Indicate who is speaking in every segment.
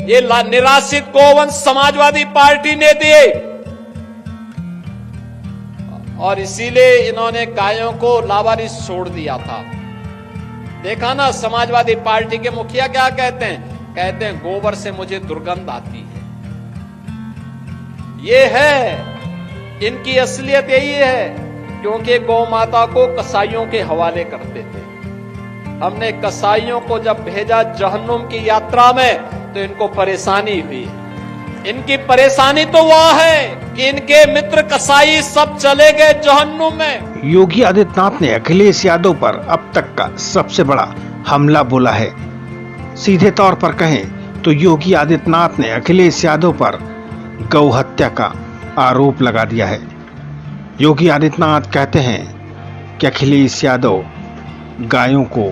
Speaker 1: ये निराश्रित गोवंश समाजवादी पार्टी ने दिए और इसीलिए इन्होंने गायों को लावारिस छोड़ दिया था। देखा ना, समाजवादी पार्टी के मुखिया क्या कहते हैं? कहते हैं गोबर से मुझे दुर्गंध आती है। ये है इनकी असलियत, यही है, क्योंकि गौ माता को कसाईयों के हवाले करते थे। हमने कसाईयों को जब भेजा जहन्नुम की यात्रा में तो इनको परेशानी हुई। इनकी परेशानी तो वह है कि इनके मित्र कसाई सब चले गए जहन्नुम में।
Speaker 2: योगी आदित्यनाथ ने अखिलेश यादव पर अब तक का सबसे बड़ा हमला बोला है। सीधे तौर पर कहें तो योगी आदित्यनाथ ने अखिलेश यादव पर गौ हत्या का आरोप लगा दिया है। योगी आदित्यनाथ कहते हैं कि अखिलेश यादव गायों को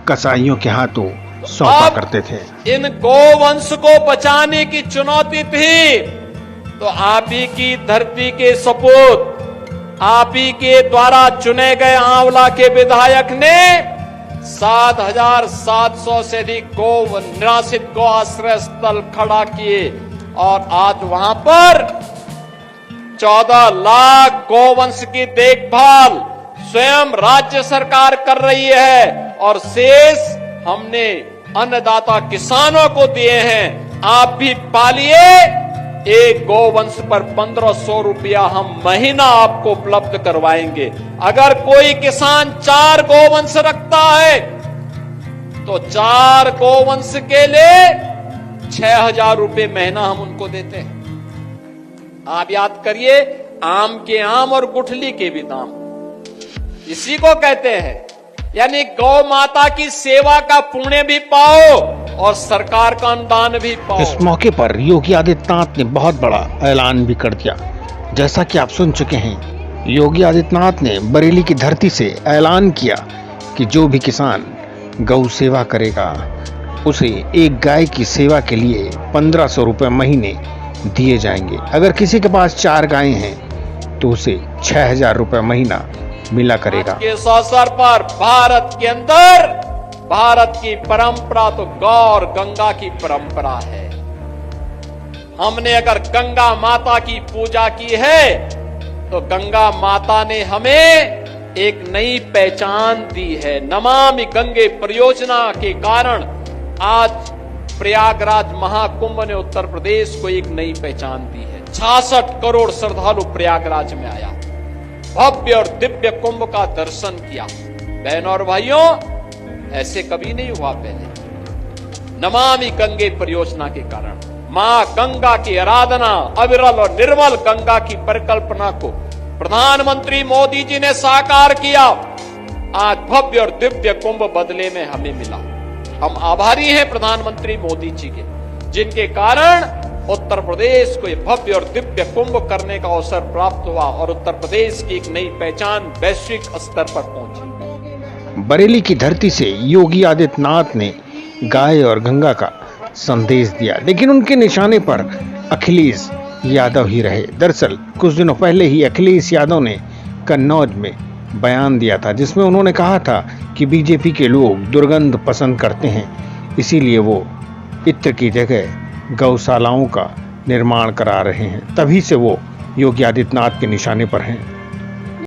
Speaker 2: कसाईयों के हाथों सौंपा करते थे।
Speaker 1: इन गोवंश को बचाने की चुनौती थी तो आप ही की धरती के सपूत, आप ही के द्वारा चुने गए आंवला के विधायक ने 7,700 से अधिक निराश्रित गौ आश्रय स्थल खड़ा किए और आज वहां पर 14 लाख गोवंश की देखभाल स्वयं राज्य सरकार कर रही है और शेष हमने अन्नदाता किसानों को दिए हैं। आप भी पालिए। एक गोवंश पर 1500 रुपया हम महीना आपको उपलब्ध करवाएंगे। अगर कोई किसान 4 गोवंश रखता है तो 4 गोवंश के लिए 6,000 रुपये महीना हम उनको देते हैं। आप याद करिए, आम के आम और गुठली के भी दाम इसी को कहते हैं। यानी गौ माता की सेवा का पुण्य भी पाओ और सरकार का अनुदान भी पाओ।
Speaker 2: इस मौके पर योगी आदित्यनाथ ने बहुत बड़ा ऐलान भी कर दिया। जैसा कि आप सुन चुके हैं, योगी आदित्यनाथ ने बरेली की धरती से ऐलान किया कि जो भी किसान गौ सेवा करेगा उसे एक गाय की सेवा के लिए 1500 रुपये महीने दिए जाएंगे। अगर किसी के पास 4 गायें हैं तो उसे 6,000 रुपये महीना मिला करेगा।
Speaker 1: इस अवसर पर भारत के अंदर भारत की परंपरा तो गौ और गंगा की परंपरा है। हमने अगर गंगा माता की पूजा की है तो गंगा माता ने हमें एक नई पहचान दी है। नमामि गंगे परियोजना के कारण आज प्रयागराज महाकुंभ ने उत्तर प्रदेश को एक नई पहचान दी है। 66 करोड़ श्रद्धालु प्रयागराज में आया, भव्य और दिव्य कुंभ का दर्शन किया। बहनों और भाइयों, ऐसे कभी नहीं हुआ पहले। नमामि गंगे परियोजना के कारण मां गंगा की आराधना, अविरल और निर्मल गंगा की परिकल्पना को प्रधानमंत्री मोदी जी ने साकार किया। आज भव्य और दिव्य कुंभ बदले में हमें मिला। हम आभारी हैं प्रधानमंत्री मोदी जी के, जिनके कारण उत्तर प्रदेश को एक भव्य और दिव्य कुंभ करने का अवसर प्राप्त हुआ और उत्तर प्रदेश की एक नई पहचान वैश्विक स्तर पर पहुंची।
Speaker 2: बरेली की धरती से योगी आदित्यनाथ ने गाय और गंगा का संदेश दिया, लेकिन उनके निशाने पर अखिलेश यादव ही रहे। दरअसल कुछ दिनों पहले ही अखिलेश यादव ने कन्नौज में बयान दिया था, जिसमें उन्होंने कहा था कि बीजेपी के लोग दुर्गंध पसंद करते हैं, इसीलिए वो इत्र की जगह गौशालाओं का निर्माण करा रहे हैं। तभी से वो योगी आदित्यनाथ के निशाने पर हैं।